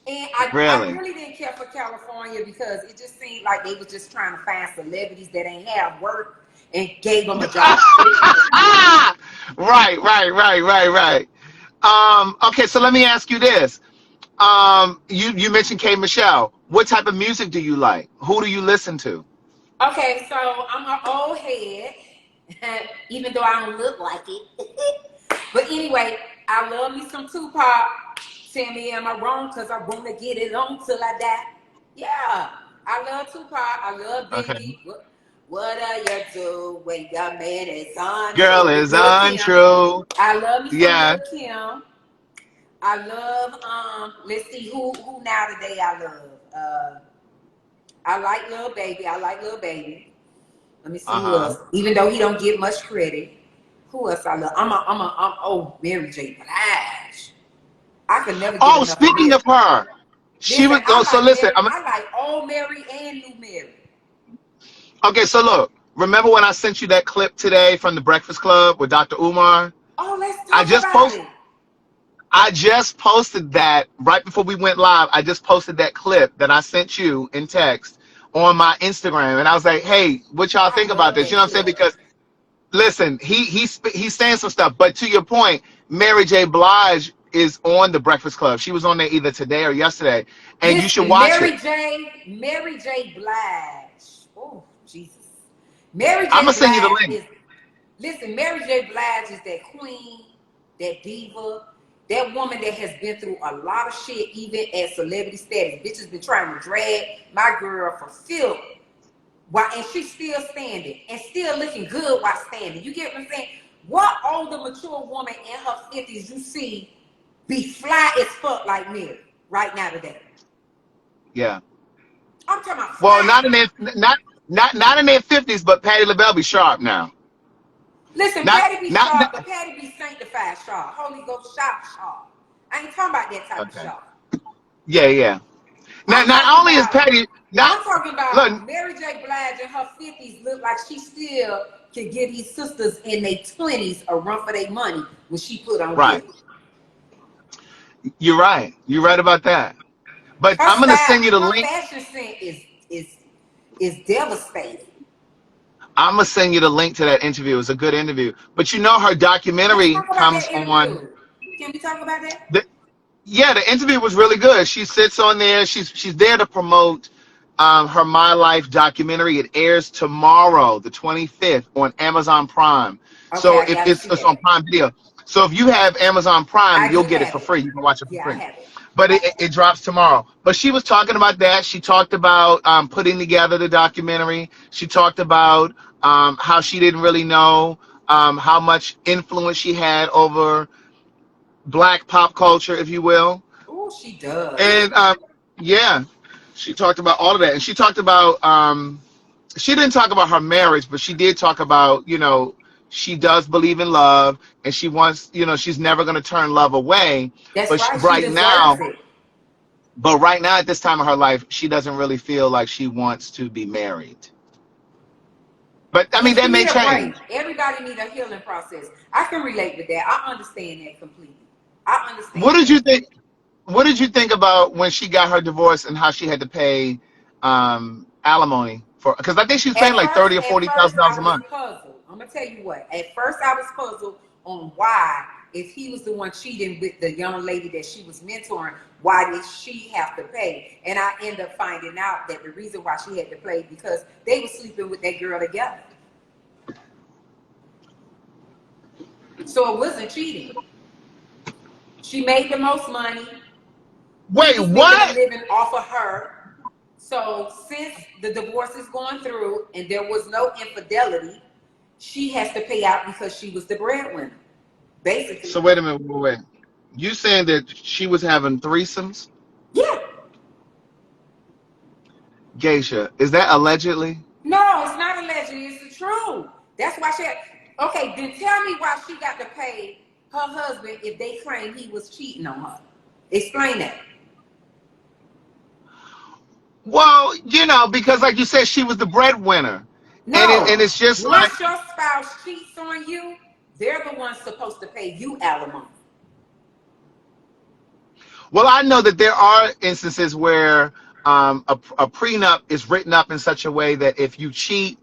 And I Really? really didn't care for California because it just seemed like they were just trying to find celebrities that ain't have work and gave them a job. Right, right, right, right, right. Okay, so let me ask you this. You mentioned K Michelle. What type of music do you like? Who do you listen to? Okay, so I'm an old head, even though I don't look like it. But anyway, I love me some Tupac. Tell me, am I wrong? Because I want to get it on till I die. Yeah, I love Tupac. I love Okay. Biggie. What do you do when your man is Girl untrue? is Lil' Kim. untrue. I love me some Yeah. Lil' Kim. I love let's see who now today I love. I like Lil Baby. I like Lil Baby. Let me see who Uh-huh. else. Even though he don't get much credit. Who else I love? I'm Mary J. Blige. I could never get Oh, enough of speaking Mary. of her, she Listen, was. Oh, so listen. I like old Mary and new Mary. Okay. So look. Remember when I sent you that clip today from the Breakfast Club with Dr. Umar? Oh, let's I talk just about post. it. I just posted that right before we went live. I just posted that clip that I sent you in text on my Instagram, and I was like, "Hey, what y'all I think about love this?" You that know what I'm saying? clip. Because listen, he's saying some stuff, but to your point, Mary J. Blige is on the Breakfast Club. She was on there either today or yesterday, and you should Listen, watch it. Mary J. Blige. Oh, Jesus. Mary I'm gonna J. send you the Blige link. is, listen, Mary J. Blige is that queen, that diva, that woman that has been through a lot of shit, even at celebrity status. Bitches been trying to drag my girl for filth. Why, and she's still standing and still looking good while standing. You get what I'm saying? What older, mature woman in her 50s you see be fly as fuck like Mary right now today? Yeah. I'm talking about Well, fly. not in their not in their 50s, but Patti LaBelle be sharp now. Listen, Not Patty be not. sharp, but Patty be sanctified sharp. Holy Ghost sharp. I ain't talking about that type of Okay. sharp. Yeah, yeah. Now, I'm not talking only is about Patty not I'm talking look about Mary J. Blige in her 50s look like she still can give these sisters in their 20s a run for their money when she put on right. good. You're right. You're right about that. But Her I'm gonna style, send you the her link. fashion sense is is devastating. I'm gonna send you the link to that interview. It was a good interview. But her Let's documentary talk about comes that on. interview. Can we talk about that? The, yeah, the interview was really good. She sits on there. She's there to promote her My Life documentary. It airs tomorrow, the 25th, on Amazon Prime. Okay, So I if gotta it's see it's on that. Prime Video. So if you have Amazon Prime, I you'll do get it have for it. free. You can watch it for Yeah, I free. have it. But it drops tomorrow. But she was talking about that. She talked about putting together the documentary. She talked about how she didn't really know how much influence she had over black pop culture, if you will. Oh, she does. And yeah, she talked about all of that. And she talked about, she didn't talk about her marriage, but she did talk about, she does believe in love and she wants, she's never going to turn love away. That's But right. She right deserves now, it. at this time of her life, she doesn't really feel like she wants to be married. But I Yeah, mean, that she may need a break. change. Everybody need a healing process. I can relate with that. I understand that completely. I What understand did that. you think? What did you think about when she got her divorce and how she had to pay alimony for? Because I think she was paying like thirty or At forty first thousand dollars I a was month. puzzled. I'm gonna tell you what. At first I was puzzled on why, if he was the one cheating with the young lady that she was mentoring, why did she have to pay? And I end up finding out that the reason why she had to pay because they were sleeping with that girl together. So it wasn't cheating. She made the most money. He Wait, was making a what? living off of her. So since the divorce is going through and there was no infidelity, she has to pay out because she was the breadwinner, So basically. wait a minute, wait. You saying that she was having threesomes? Yeah. Geisha, is that allegedly? No, it's not allegedly. It's the truth. That's why she. Okay, then tell me why she got to pay her husband if they claim he was cheating on her. Explain that. Well, because like you said, she was the breadwinner, and No. it's just like, Once your spouse cheats on you, they're the ones supposed to pay you alimony. well, I know that there are instances where a prenup is written up in such a way that if you cheat,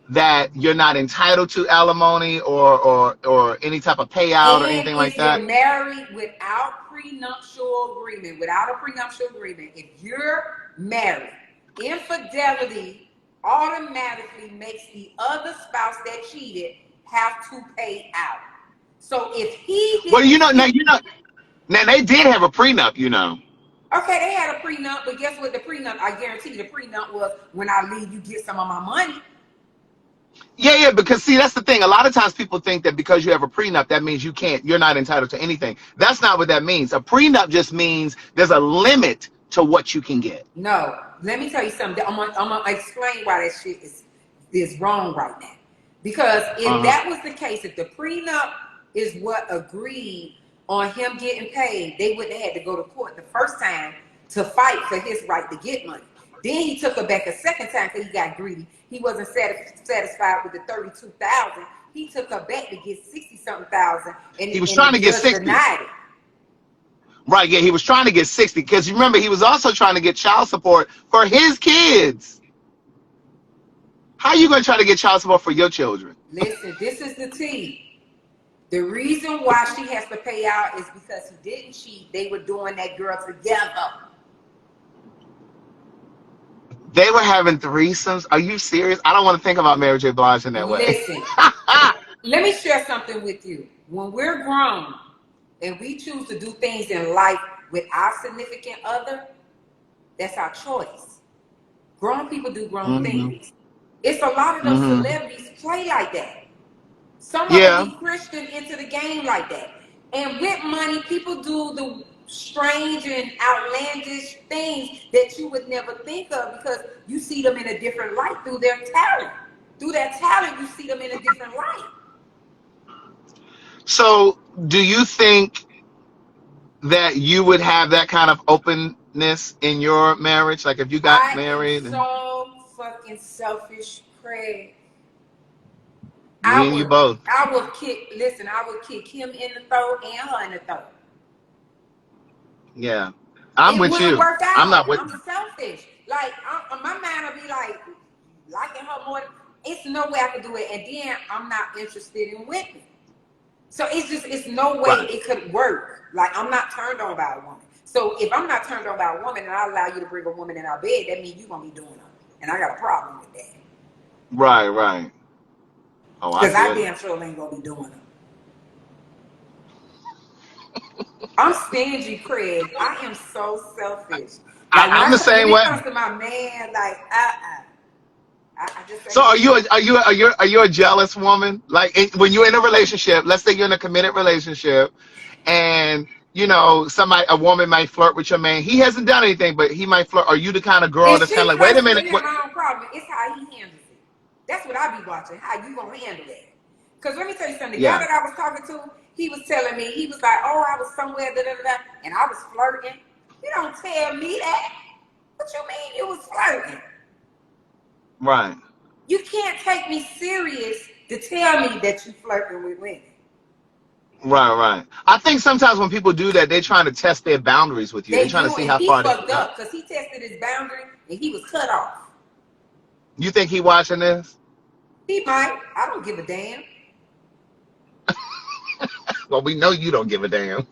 that you're not entitled to alimony or any type of payout or And anything like if you're that. married without prenuptial agreement, without a prenuptial agreement, if you're married, infidelity automatically makes the other spouse that cheated have to pay out. So if he Well, didn't cheat, now they did have a prenup. okay, they had a prenup, but guess what? The prenup, I guarantee you, the prenup was when I leave, you get some of my money. Yeah, because see, that's the thing. A lot of times people think that because you have a prenup, that means you're not entitled to anything. That's not what that means. A prenup just means there's a limit to what you can get. No, let me tell you something. I'm gonna explain why that shit is wrong right now. Because if Uh-huh. that was the case, if the prenup is what agreed on him getting paid, they wouldn't have had to go to court the first time to fight for his right to get money. Then he took her back a second time because he got greedy. He wasn't satisfied with the 32,000. He took her back to get 60 something thousand, and He was and trying the to get judge 60. denied it. Right, yeah, he was trying to get 60 because remember, he was also trying to get child support for his kids. How are you going to try to get child support for your children? Listen, this is the tea. The reason why she has to pay out is because he didn't cheat. They were doing that girl together. They were having threesomes. Are you serious? I don't want to think about Mary J. Blige in that way. Listen, let me share something with you. When we're grown and we choose to do things in life with our significant other, that's our choice. Grown people do grown hmm things. It's a lot of those hmm celebrities play like that. Some of them Yeah. be Christian into the game like that. And with money, people do the strange and outlandish things that you would never think of because you see them in a different light through their talent. Through their talent, you see them in a different light. So, do you think that you would have that kind of openness in your marriage? Like if you got I am married and so fucking selfish, Craig. me and you both. I would kick him in the throat and her in the throat. Yeah. I'm It with wouldn't you. work I'm out. not with I'm selfish. Like my mind will be like liking her more. It's no way I could do it, and then I'm not interested in women. So it's no way right. it could work. Like I'm not turned on by a woman. So if I'm not turned on by a woman, and I allow you to bring a woman in our bed, that means you're gonna be doing her, and I got a problem with that Right. Oh, I because I get it. damn sure ain't gonna be doing her. I'm stingy, Craig. I am so selfish. Like I'm the when same it way. comes to my man, like I just So ain't are gonna you do a, it. are you a jealous woman? Like when you're in a relationship, let's say you're in a committed relationship, and a woman might flirt with your man. He hasn't done anything, but he might flirt. Are you the kind of girl If that's kind she of like, wait a flirts minute, with him, what? I don't problem. It's how he handles it. That's what I be watching. How you gonna handle that? Because let me tell you something. The guy Yeah, that I was talking to, he was telling me, he was like, "Oh, I was somewhere, da da da," and I was flirting. You don't tell me that. What you mean you was flirting? right. You can't take me serious to tell me that you flirting with women. Right. I think sometimes when people do that, they're trying to test their boundaries with you. They're They trying to do, see and how he far they can fucked go. up because he tested his boundary and he was cut off. You think he watching this? He might. I don't give a damn. Well, we know you don't give a damn.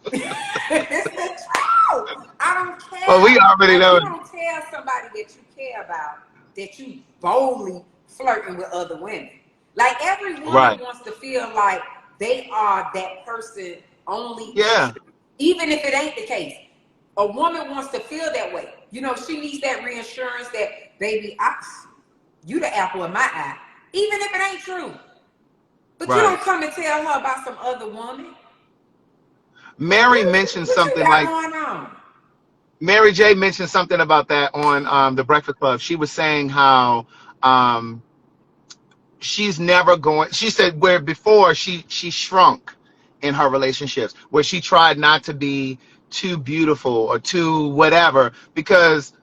It's the truth. I don't Well, we care. already Like know. you don't tell somebody that you care about that you boldly flirting with other women. Like every woman Right. wants to feel like they are that person only, Yeah. even if it ain't the case. A woman wants to feel that way. She needs that reassurance that baby, you the apple in my eye, even if it ain't true. But you Right. don't come and tell her about some other woman. Mary mentioned What you something got like going on? Mary J mentioned something about that on the Breakfast Club. She was saying how um, she's never going. She said where before she shrunk in her relationships, where she tried not to be too beautiful or too whatever because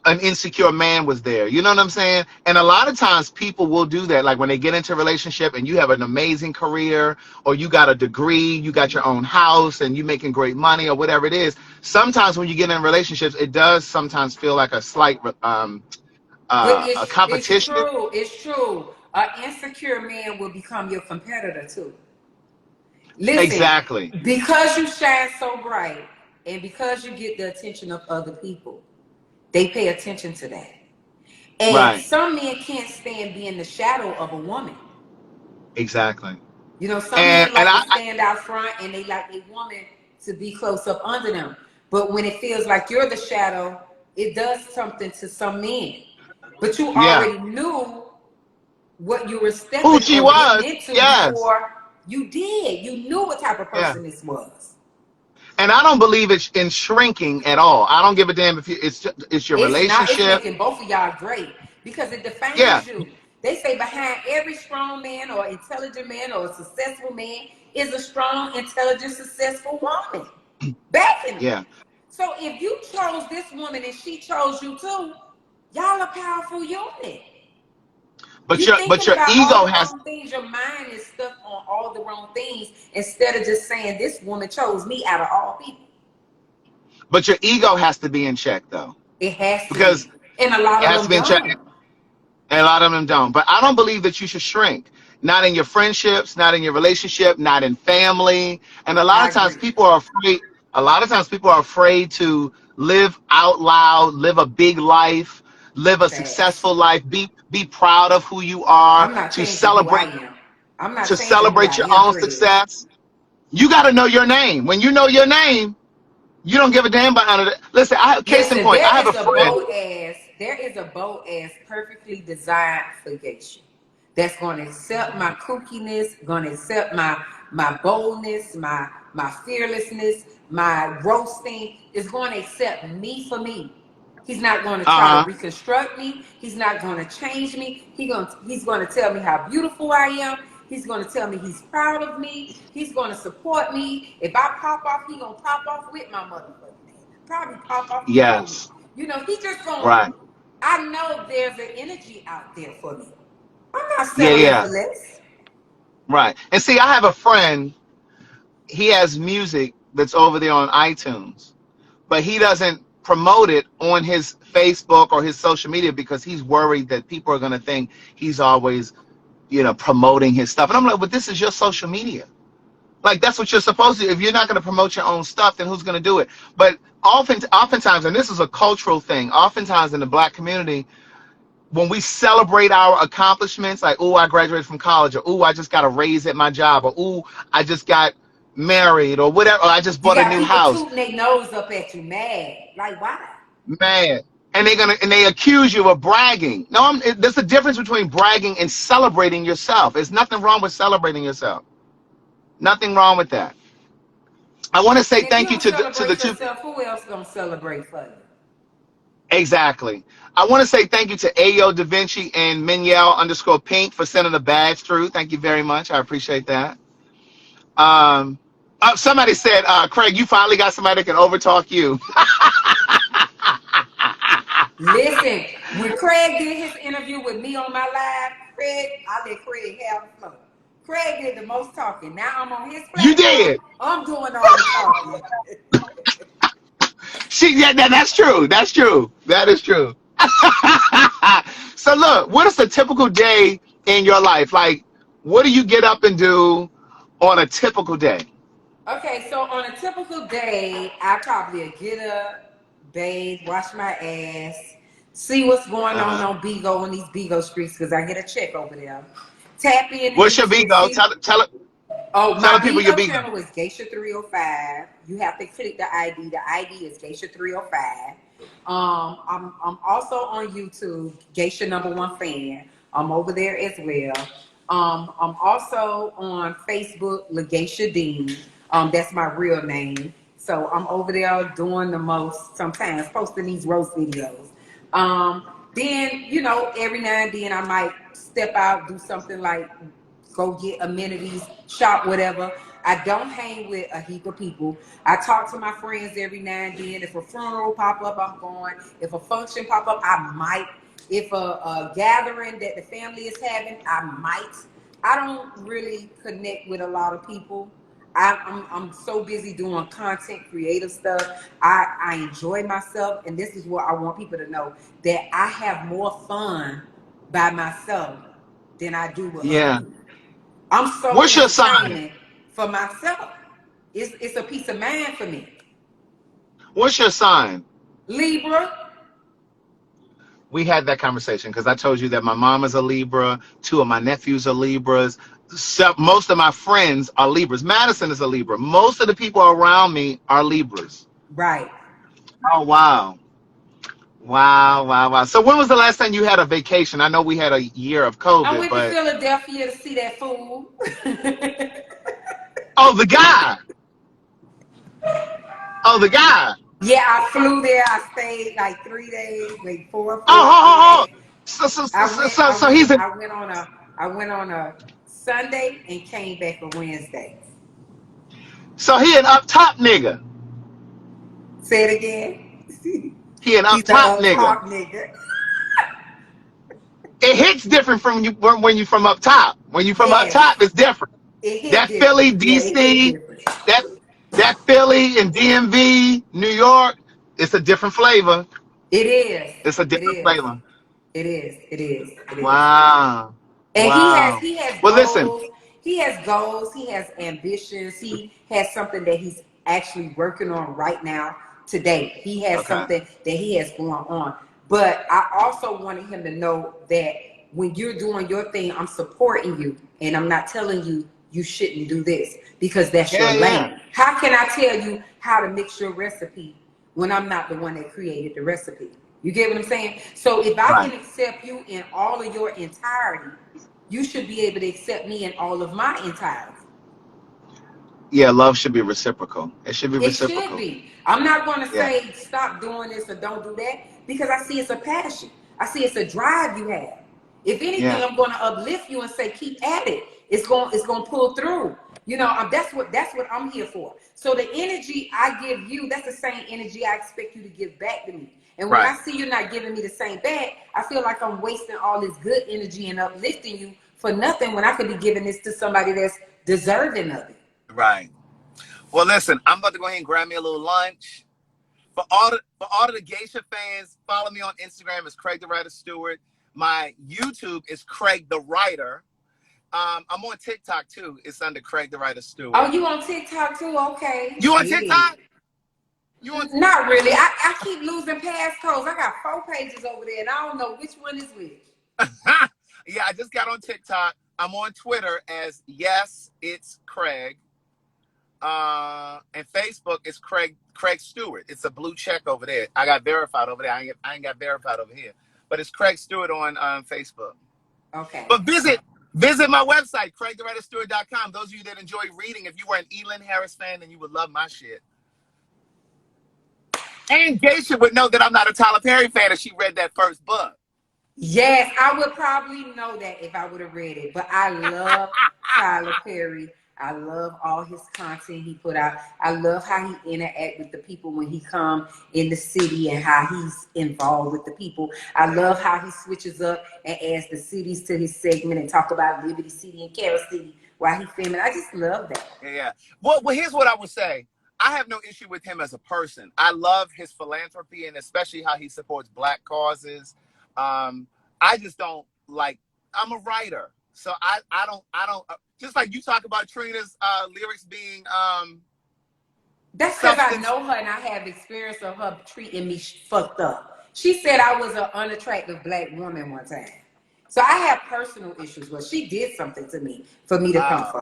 an insecure man was there. You know what I'm saying? And a lot of times people will do that. Like when they get into a relationship and you have an amazing career or you got a degree, you got your own house and you making great money or whatever it is. Sometimes when you get in relationships, it does sometimes feel like a slight But a it's competition. true. It's true. An insecure man will become your competitor too. Listen, Exactly. because you shine so bright and because you get the attention of other people, they pay attention to that. And Right. some men can't stand being the shadow of a woman. Exactly. You know, some And men and like to I stand out front and they like a woman to be close up under them. But when it feels like you're the shadow, it does something to some men. But you yeah. already knew what you were Who stepping she or getting was. into Yes. before you did. You knew what type of Yeah. person this was. And I don't believe it's in shrinking at all. I don't give a damn if it's your It's not, it's relationship. making both of y'all great because it Yeah. defines you. They say behind every strong man or intelligent man or a successful man is a strong, intelligent, successful woman backing him. Yeah. So if you chose this woman and she chose you too, y'all a powerful unit. But You thinking your about all ego the has wrong things. Your mind is stuck on all the wrong things instead of just saying this woman chose me out of all people. but your ego has to be in check though. It has to Because be, and a lot it of has to them be in check. don't. And a lot of them don't. But I don't believe that you should shrink. Not in your friendships, not in your relationship, not in family. And a lot I of times agree. people are afraid. A lot of times people are afraid to live out loud, live a big life, live a Facts. successful life, be proud of who you are, I'm not changing who I am. I'm not to changing who I celebrate your am, own Craig. success. You got to know your name. When you know your name, you don't give a damn about none of that. Listen, case in Listen, point, I have a friend. there is a bow ass perfectly designed for Geisha that's gonna accept my kookiness, gonna accept my boldness, my fearlessness, my roasting, is gonna accept me for me. He's not going to try to Uh huh. reconstruct me. He's not going to change me. He's going to tell me how beautiful I am. He's going to tell me he's proud of me. He's going to support me. If I pop off, he's going to pop off with my motherfucking name. Probably pop off before me. Yes. You know, he just going to, Right. I know there's an energy out there for me. I'm not Yeah. settling for Yeah. less. Right. And see, I have a friend. He has music that's over there on iTunes, but he doesn't promote it on his Facebook or his social media because he's worried that people are going to think he's always, promoting his stuff. And I'm like, but this is your social media. Like that's what you're supposed to do. If you're not going to promote your own stuff, then who's going to do it? But oftentimes, and this is a cultural thing, oftentimes in the black community, when we celebrate our accomplishments, like, oh, I graduated from college, or oh, I just got a raise at my job, or oh, I just got married, or whatever, or I just You bought a got new people house, tooting their nose up at you mad. Like, why? man. And they accuse you of bragging. No, there's a difference between bragging and celebrating yourself. There's nothing wrong with celebrating yourself. Nothing wrong with that. I want to say And if you thank you don't to the celebrate two. yourself, who else gonna celebrate for you? Exactly. I want to say thank you to Ayo Da Vinci and Minyel underscore Pink for sending the badge through. Thank you very much. I appreciate that. Um, somebody said, Craig, you finally got somebody that can overtalk you. Listen, when Craig did his interview with me on my live, I let Craig have the floor. Craig did the most talking. Now I'm on his You platform. did. I'm doing all the talking. Yeah, that's true. That's true. That is true. So look, what is a typical day in your life? Like, what do you get up and do on a typical day? Okay, so on a typical day, I probably get up, bathe, wash my ass, see what's going Uh-huh. on Bigo on these Bigo streets because I get a check over there. Tap in What's your into Vigo? see. Tell Oh, my the people your Bigo Vigo. channel is Geisha 305. You have to click the ID. The ID is Geisha 305. I'm also on YouTube, Geisha number one fan. I'm over there as well. I'm also on Facebook, LaGeisha Dean. That's my real name. So I'm over there doing the most sometimes, posting these roast videos. Then, you know, every now and then I might step out, do something like go get amenities, shop, whatever. I don't hang with a heap of people. I talk to my friends every now and then. If a funeral pop up, I'm going. If a function pop up, I might. If a gathering that the family is having, I might. I don't really connect with a lot of people. I'm so busy doing content, creative stuff. I enjoy myself, and this is what I want people to know, that I have more fun by myself than I do with other Yeah. people. I'm so What's your sign? entertaining for myself. It's a peace of mind for me. What's your sign? Libra. We had that conversation because I told you that my mom is a Libra. Two of my nephews are Libras. Most of my friends are Libras. Madison is a Libra. Most of the people around me are Libras. Right. Oh, wow. Wow, wow, wow. So when was the last time you had a vacation? I know we had a year of I COVID, went to but Philadelphia to see that fool. oh, the guy. Oh, the guy. Yeah, I flew there. I stayed like 3 days, like Oh, oh, oh, 3 days. oh. So, so, so, I so, went, so, I so went, he's a. I went on a Sunday and came back a Wednesday. So he an up top nigga. Say it again. He an He's up a top nigga. top nigga. It hits different from you when you from up top. When you from up Yes, top, it's different. it hit That Philly, different. Yeah, it hit DC, different. that that Philly and DMV, New York, it's a different flavor. It is. It's a It different is. flavor. It is. It is. It is. Wow. And Wow. he has Well, listen. goals. He has goals. He has ambitions. He has something that he's actually working on right now today. He has Okay. something that he has going on. But I also wanted him to know that when you're doing your thing, I'm supporting you, and I'm not telling you you shouldn't do this because that's your Yeah, yeah. lane. How can I tell you how to mix your recipe when I'm not the one that created the recipe? You get what I'm saying? So if I Right. can accept you in all of your entirety, you should be able to accept me in all of my entirety. Yeah, love should be reciprocal. It should be It should reciprocal. be. I'm not going to Yeah. say stop doing this or don't do that because I see it's a passion. I see it's a drive you have. If anything, Yeah. I'm going to uplift you and say keep at it. It's going to pull through. You know, that's what I'm here for. So the energy I give you, that's the same energy I expect you to give back to me. And when I Right. see you're not giving me the same back, I feel like I'm wasting all this good energy and uplifting you for nothing when I could be giving this to somebody that's deserving of it. Right. Well, listen, I'm about to go ahead and grab me a little lunch. For all of the Geisha fans, follow me on Instagram. It's Craig the Writer Stewart. My YouTube is Craig the Writer. I'm on TikTok too. It's under Craig the Writer Oh, Stewart. you on TikTok too? Okay, You on shit. TikTok? You on? Not really. I keep losing passcodes. I got 4 pages over there, and I don't know which one is which. Yeah, I just got on TikTok. I'm on Twitter as Yes, It's Craig. And Facebook is Craig Stewart. It's a blue check over there. I got verified over there. I ain't got verified over here. But it's Craig Stewart on Facebook. Okay. But visit my website, CraigTheWriterStewart.com. Those of you that enjoy reading, if you were an Elin Harris fan, then you would love my shit. And Geisha would know that I'm not a Tyler Perry fan if she read that first book. Yes, I would probably know that if I would have read it. But I love Tyler Perry. I love all his content he put out. I love how he interact with the people when he come in the city and how he's involved with the people. I love how he switches up and adds the cities to his segment and talk about Liberty City and Carol City while he filming. I just love that. Yeah. Well, here's what I would say. I have no issue with him as a person. I love his philanthropy and especially how he supports Black causes. I just don't like. I'm a writer, so I don't. Just like you talk about Trina's lyrics being That's because I substance. know her and I have experience of her treating me fucked up. She said I was an unattractive Black woman one time. So I have personal issues where she did something to me for me to come from.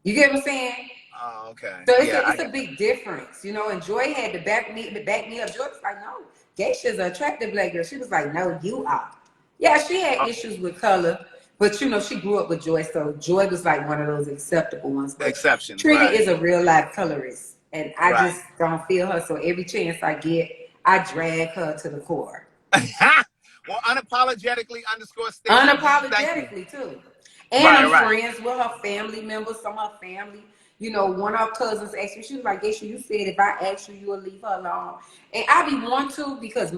You get what I'm saying? Oh, okay. So Yeah, it's a big difference, you know. And Joy had to back me up. Joy was like, "No, Geisha's an attractive Black girl." She was like, "No, you are." Yeah, she had issues with color, but you know, she grew up with Joy, so Joy was like one of those acceptable ones. But exceptions, Trina right? is a real life colorist, and I Right. just don't feel her. So every chance I get, I drag her to the core. Well, unapologetically underscore Stacy G. Thank you. Unapologetically too. And Right, I'm right. friends with her family members, some of her family. You know, one of her cousins asked me, she was like, Geisha, you said if I ask you, you will leave her alone. And I be want to because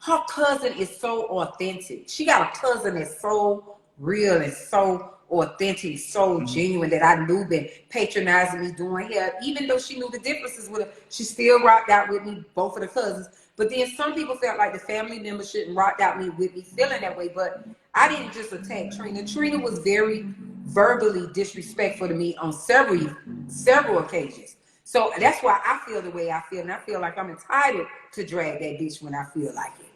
her cousin is so authentic. She got a cousin that's so real and so authentic, so Mhm. genuine that I knew been patronizing me doing hair. Even though she knew the differences with her, she still rocked out with me, both of the cousins. But then some people felt like the family members shouldn't rock out me with me feeling that way. But I didn't just attack Trina. Trina was very verbally disrespectful to me on several occasions. So that's why I feel the way I feel, and I feel like I'm entitled to drag that bitch when I feel like it.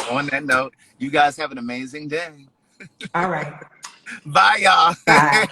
On that note, you guys have an amazing day. All right. Bye, y'all. Bye.